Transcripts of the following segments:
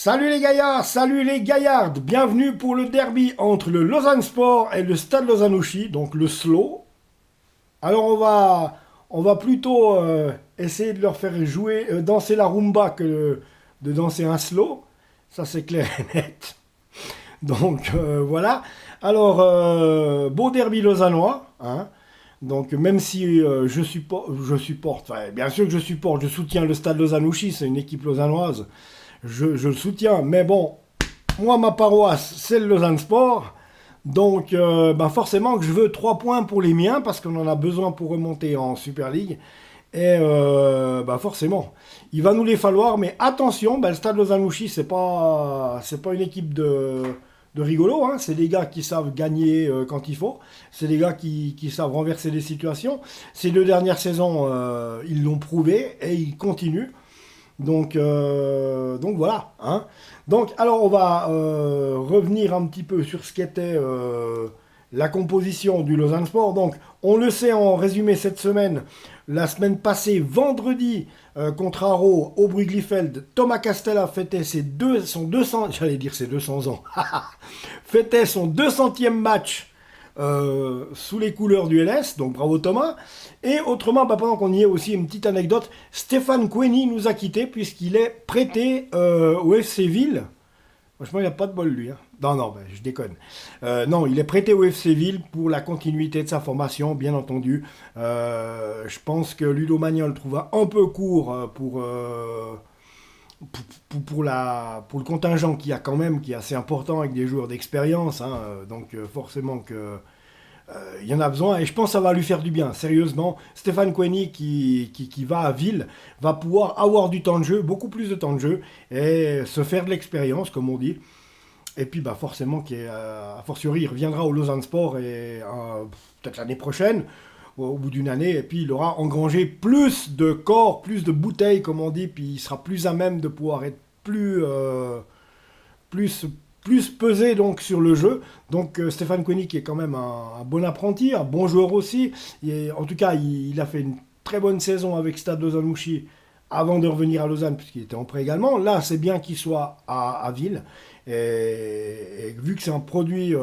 Salut les gaillards, salut les gaillardes, bienvenue pour le derby entre le Lausanne Sport et le Stade Lausanne-Ouchy, donc le SLO. Alors on va plutôt essayer de leur faire jouer, danser la rumba que de danser un slow, ça c'est clair et net. Donc voilà. Alors beau derby lausannois, hein. Donc même si enfin, bien sûr que je soutiens le Stade Lausanne-Ouchy, c'est une équipe lausannoise. Je le soutiens, mais bon, moi, ma paroisse, c'est le Lausanne Sport. Donc, forcément que je veux 3 points pour les miens, parce qu'on en a besoin pour remonter en Super League. Et forcément, il va nous les falloir, mais attention, le Stade Lausanne-Ouchy, c'est pas une équipe de rigolo, hein. C'est des gars qui savent gagner quand il faut. C'est des gars qui savent renverser des situations. Ces 2 dernières saisons, ils l'ont prouvé et ils continuent. Donc voilà, hein. Donc alors on va revenir un petit peu sur ce qu'était la composition du Lausanne Sport. Donc on le sait en résumé cette semaine, la semaine passée, vendredi, contre Aro au Brugliefeld, Thomas Castella fêtait son 200, j'allais dire ses 200 ans, fêtait son 200e match sous les couleurs du LS, donc bravo Thomas. Et autrement, pendant qu'on y est aussi, une petite anecdote, Stéphane Queni nous a quittés puisqu'il est prêté au FC Ville. Franchement, il n'a pas de bol lui, hein. Non, je déconne. Non, il est prêté au FC Ville pour la continuité de sa formation, bien entendu. Je pense que Ludo Magnan le trouva un peu court pour le contingent qu'il y a quand même, qui est assez important avec des joueurs d'expérience, hein. Donc forcément que il y en a besoin et je pense que ça va lui faire du bien, sérieusement. Stéphane Queni qui va à Ville va pouvoir avoir du temps de jeu, beaucoup plus de temps de jeu et se faire de l'expérience, comme on dit. Et puis forcément, a fortiori, il reviendra au Lausanne Sport et peut-être l'année prochaine, au bout d'une année, et puis il aura engrangé plus de corps, plus de bouteilles, comme on dit, puis il sera plus à même de pouvoir être plus, plus pesé donc sur le jeu. Donc Stéphane Koenig qui est quand même un bon apprenti, un bon joueur aussi. En tout cas, il a fait une très bonne saison avec Stade Lausanne-Ouchy avant de revenir à Lausanne, puisqu'il était en prêt également. Là, c'est bien qu'il soit à Ville. Et vu que c'est un produit,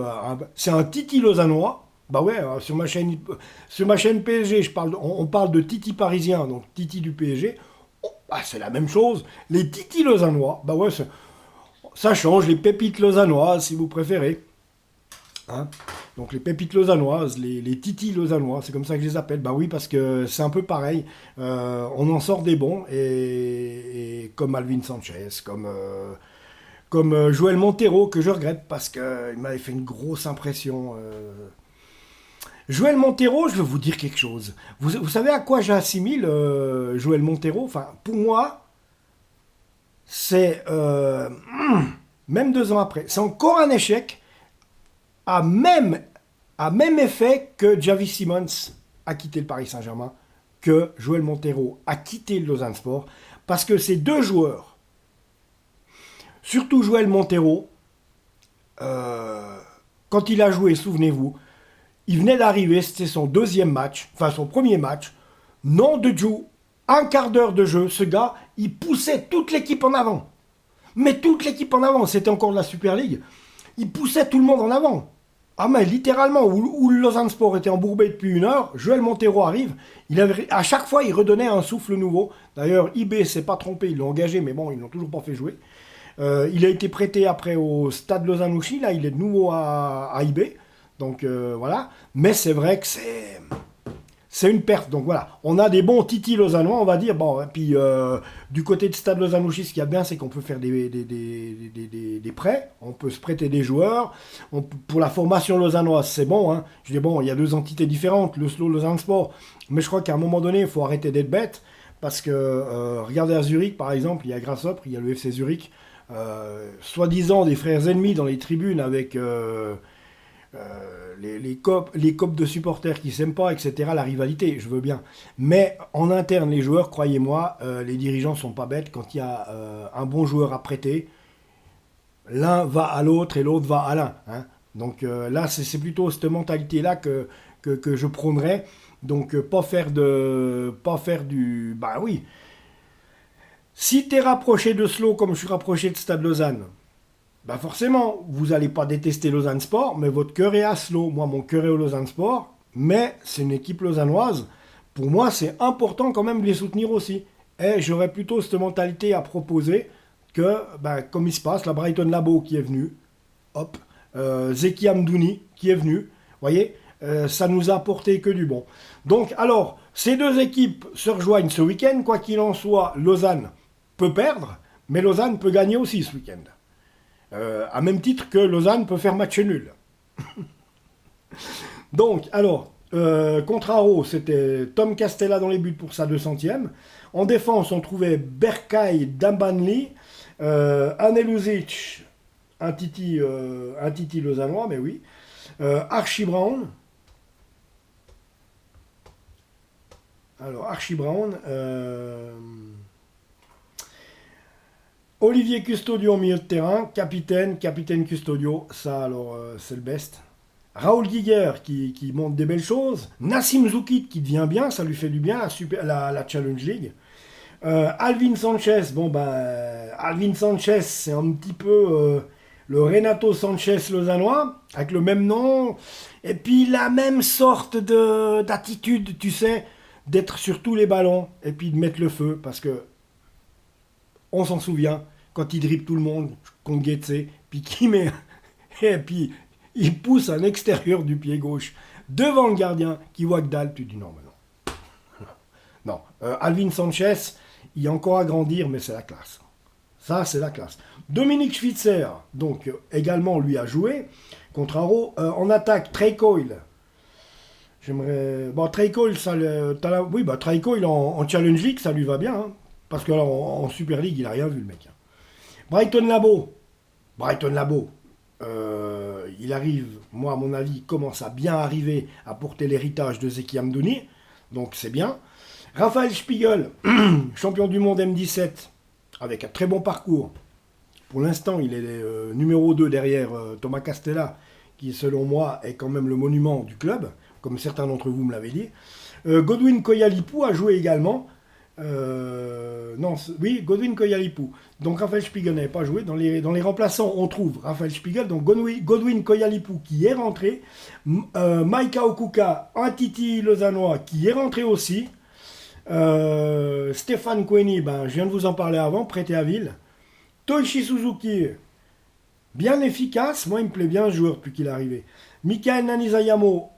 c'est un Titi lausannois, bah ouais, sur ma chaîne PSG, on parle de Titi parisien, donc Titi du PSG. Oh, c'est la même chose. Les Titi lausannois, bah ouais, ça change, les pépites lausannoises, si vous préférez. Hein. Donc les pépites lausannoises, les titis lausannois, c'est comme ça que je les appelle. Bah oui, parce que c'est un peu pareil. On en sort des bons, et comme Alvin Sanchez, comme Joël Montero, que je regrette parce qu'il m'avait fait une grosse impression. Joël Montero, je veux vous dire quelque chose. Vous savez à quoi j'assimile Joël Montero? Enfin, pour moi, c'est, même 2 ans après, c'est encore un échec à même effet que Javi Simons a quitté le Paris Saint-Germain, que Joël Montero a quitté le Lausanne Sport, parce que ces deux joueurs, surtout Joël Montero, quand il a joué, souvenez-vous, il venait d'arriver, c'était son deuxième match, enfin son premier match, nom de Dieu, un quart d'heure de jeu, ce gars, il poussait toute l'équipe en avant. Mais toute l'équipe en avant, c'était encore de la Super League, il poussait tout le monde en avant. Ah mais littéralement, où le Lausanne Sport était embourbé depuis 1 heure, Joël Montero arrive, à chaque fois il redonnait un souffle nouveau. D'ailleurs, IB s'est pas trompé, ils l'ont engagé, mais bon, ils l'ont toujours pas fait jouer. Il a été prêté après au Stade Lausanne-Ouchy, là il est de nouveau à IB. Donc voilà, mais c'est vrai que c'est une perte. Donc voilà, on a des bons titis lausannois, on va dire. Bon, et puis du côté de Stade Lausanne-Ouchy, ce qu'il y a bien, c'est qu'on peut faire des prêts, on peut se prêter des joueurs. Pour la formation lausannoise, c'est bon, hein. Je dis bon, il y a 2 entités différentes, le SLO, Lausanne Sport, mais je crois qu'à un moment donné, il faut arrêter d'être bête, parce que regardez à Zurich, par exemple, il y a Grasshopper, il y a le FC Zurich, soi-disant des frères ennemis dans les tribunes avec les copes de supporters qui s'aiment pas, etc. La rivalité, je veux bien. Mais en interne, les joueurs, croyez-moi, les dirigeants sont pas bêtes. Quand il y a un bon joueur à prêter, l'un va à l'autre et l'autre va à l'un. Hein. Donc là, c'est plutôt cette mentalité-là que je prônerais. Donc pas faire du... Bah oui, Si tu es rapproché de Slow comme je suis rapproché de Stade Lausanne, bah forcément, vous n'allez pas détester Lausanne Sport, mais votre cœur est à Slow. Moi, mon cœur est au Lausanne Sport, mais c'est une équipe lausannoise. Pour moi, c'est important quand même de les soutenir aussi. Et j'aurais plutôt cette mentalité à proposer que, bah, comme il se passe, la Brighton Labo qui est venue, hop, Zeki Amdouni qui est venu, vous voyez, ça nous a apporté que du bon. Donc, alors, ces deux équipes se rejoignent ce week-end, quoi qu'il en soit, Lausanne peut perdre, mais Lausanne peut gagner aussi ce week-end. À même titre que Lausanne peut faire match nul. Donc, alors, contre Aro, c'était Tom Castella dans les buts pour sa 200e. En défense, on trouvait Berkay Dambanli, Anelusic, un titi lausannois, mais oui. Archie Brown. Alors, Archie Brown. Olivier Custodio au milieu de terrain, capitaine Custodio, ça alors c'est le best. Raoul Giger qui montre des belles choses. Nassim Zoukit qui devient bien, ça lui fait du bien la Challenge League. Alvin Sanchez, bon ben Alvin Sanchez c'est un petit peu le Renato Sanchez lausannois, avec le même nom, et puis la même sorte d'attitude, tu sais, d'être sur tous les ballons, et puis de mettre le feu, parce que on s'en souvient, quand il dribble tout le monde, contre Getse, puis qui met... Et puis, il pousse un extérieur du pied gauche devant le gardien qui voit que dalle. Tu dis non, mais non. Non. Alvin Sanchez, il y a encore à grandir, mais c'est la classe. Ça, c'est la classe. Dominique Schwitzer, donc, également, lui a joué contre Aro. En attaque, Trey Coyle. J'aimerais... Bon, Trey Coyle, ça... Oui, bah, Trey Coyle en Challenge League, ça lui va bien, hein. Parce que là, en Super League, il a rien vu, le mec. Brighton Labo, il arrive, moi, à mon avis, il commence à bien arriver à porter l'héritage de Zeki Amdouni. Donc, c'est bien. Raphaël Spiegel, champion du monde M17, avec un très bon parcours. Pour l'instant, il est numéro 2 derrière Thomas Castella, qui, selon moi, est quand même le monument du club, comme certains d'entre vous me l'avaient dit. Godwin Koyalipou a joué également. Oui, Godwin Koyalipou. Donc Raphaël Spiegel n'avait pas joué. Dans les remplaçants, on trouve Raphaël Spiegel, donc Godwin Koyalipou qui est rentré, Maika Okuka, un titi lausannois qui est rentré aussi, Stéphane Kweni, ben, je viens de vous en parler avant, prêté à Ville, Toichi Suzuki, bien efficace, moi il me plaît bien ce joueur depuis qu'il est arrivé, Mikael Nanizayamo,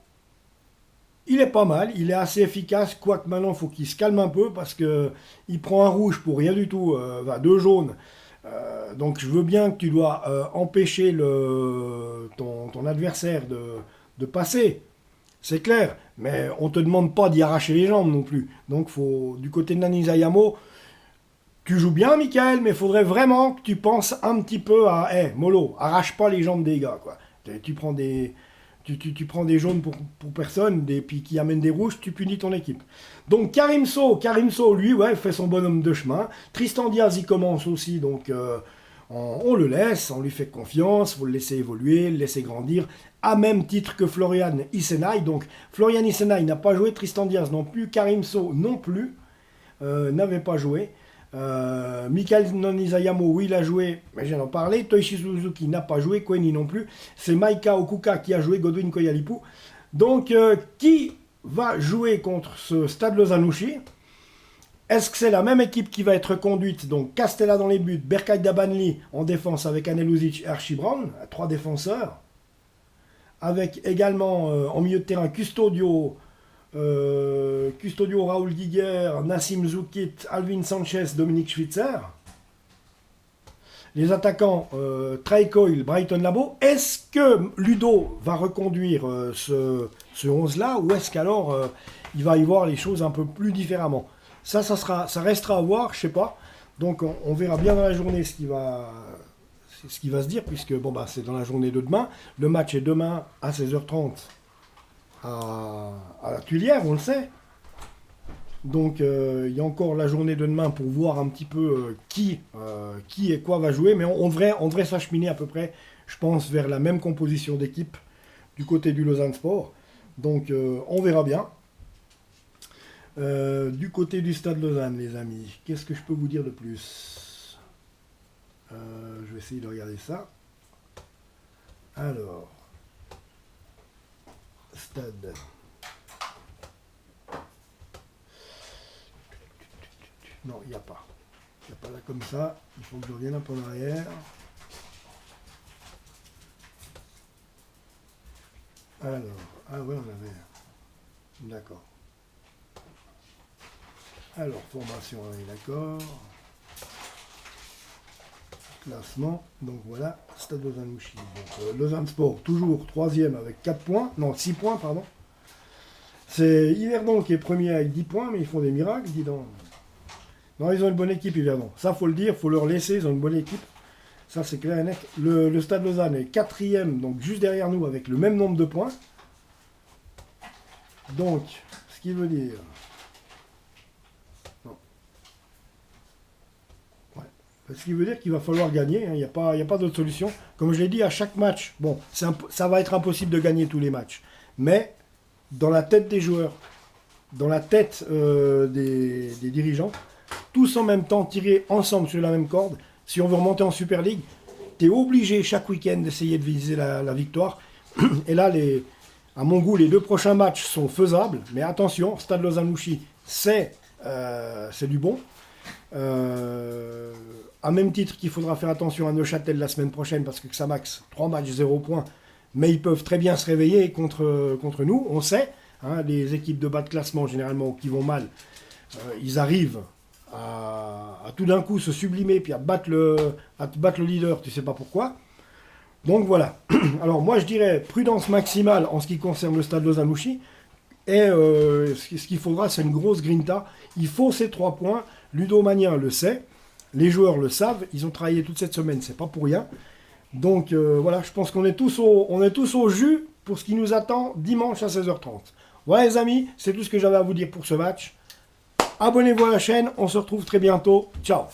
il est pas mal, il est assez efficace, quoique maintenant il faut qu'il se calme un peu parce que il prend un rouge pour rien du tout, deux jaunes. Donc je veux bien que tu dois empêcher ton adversaire de passer, c'est clair, mais on ne te demande pas d'y arracher les jambes non plus. Donc faut, du côté de Nani Zayamo, tu joues bien Michael, mais il faudrait vraiment que tu penses un petit peu à hey, Molo, arrache pas les jambes des gars, quoi. Tu prends des... Tu prends des jaunes pour personne, puis qui amènent des rouges, tu punis ton équipe. Donc Karimso, lui, ouais, fait son bonhomme de chemin. Tristan Diaz, il commence aussi, donc on le laisse, on lui fait confiance, faut le laisser évoluer, le laisser grandir, à même titre que Florian Isenay. Donc Florian Isenay n'a pas joué, Tristan Diaz non plus, Karimso non plus, n'avait pas joué. Michael Nonizayamo, oui, il a joué, mais je viens d'en parler. Toichi Suzuki n'a pas joué, Kweni non plus. C'est Maika Okuka qui a joué, Godwin Koyalipou. Donc, qui va jouer contre ce Stade Lausanne-Ouchy? Est-ce que c'est la même équipe qui va être conduite? Donc, Castella dans les buts, Berkay Dabanli en défense avec Anelusic et Archie Brown, 3 défenseurs. Avec également en milieu de terrain Custodio, Raoul Giger, Nassim Zoukit, Alvin Sanchez, Dominique Schwitzer. Les attaquants, Trey Coyle, Brighton Labo. Est-ce que Ludo va reconduire ce 11-là ou est-ce qu'alors il va y voir les choses un peu plus différemment? Ça restera à voir, je sais pas. Donc on verra bien dans la journée ce qui va se dire, puisque bon, bah, c'est dans la journée de demain. Le match est demain à 16h30. À la Tuilière, on le sait. Donc il y a encore la journée de demain pour voir un petit peu qui et quoi va jouer, mais on devrait s'acheminer à peu près, je pense, vers la même composition d'équipe du côté du Lausanne Sport. Donc on verra bien. Du côté du Stade Lausanne, les amis, qu'est-ce que je peux vous dire de plus? Je vais essayer de regarder ça. Alors, Stade. Non, il n'y a pas. Il n'y a pas là comme ça. Il faut que je revienne un peu en arrière. Alors, ah ouais, on avait. D'accord. Alors, formation, on est d'accord. Classement, donc voilà, Stade Lausanne-Ouchy. Lausanne Sport, toujours troisième avec 4 points, non 6 points, pardon. C'est Yverdon qui est premier avec 10 points, mais ils font des miracles, dis donc. Non, ils ont une bonne équipe, Yverdon. Ça, faut le dire, faut leur laisser, ils ont une bonne équipe. Ça, c'est clair et net. Le Stade Lausanne est quatrième, donc juste derrière nous, avec le même nombre de points. Donc, ce qui veut dire... Ce qui veut dire qu'il va falloir gagner, hein. Il n'y a pas d'autre solution. Comme je l'ai dit, à chaque match, bon, ça va être impossible de gagner tous les matchs. Mais dans la tête des joueurs, dans la tête des dirigeants, tous en même temps, tirer ensemble sur la même corde. Si on veut remonter en Super League, tu es obligé chaque week-end d'essayer de viser la victoire. Et là, à mon goût, les 2 prochains matchs sont faisables. Mais attention, Stade Lausanne-Ouchy, c'est du bon. À même titre qu'il faudra faire attention à Neuchâtel la semaine prochaine parce que Xamax, 3 matchs, 0 points. Mais ils peuvent très bien se réveiller contre nous, on sait. Hein, les équipes de bas de classement, généralement, qui vont mal, ils arrivent à tout d'un coup se sublimer puis à battre le leader, tu sais pas pourquoi. Donc voilà. Alors moi je dirais prudence maximale en ce qui concerne le Stade Lausanne-Ouchy. Et ce qu'il faudra, c'est une grosse grinta. Il faut ces 3 points. Ludo Magnin le sait. Les joueurs le savent. Ils ont travaillé toute cette semaine. C'est pas pour rien. Donc voilà, je pense qu'on est tous au jus pour ce qui nous attend dimanche à 16h30. Voilà les amis, c'est tout ce que j'avais à vous dire pour ce match. Abonnez-vous à la chaîne. On se retrouve très bientôt. Ciao.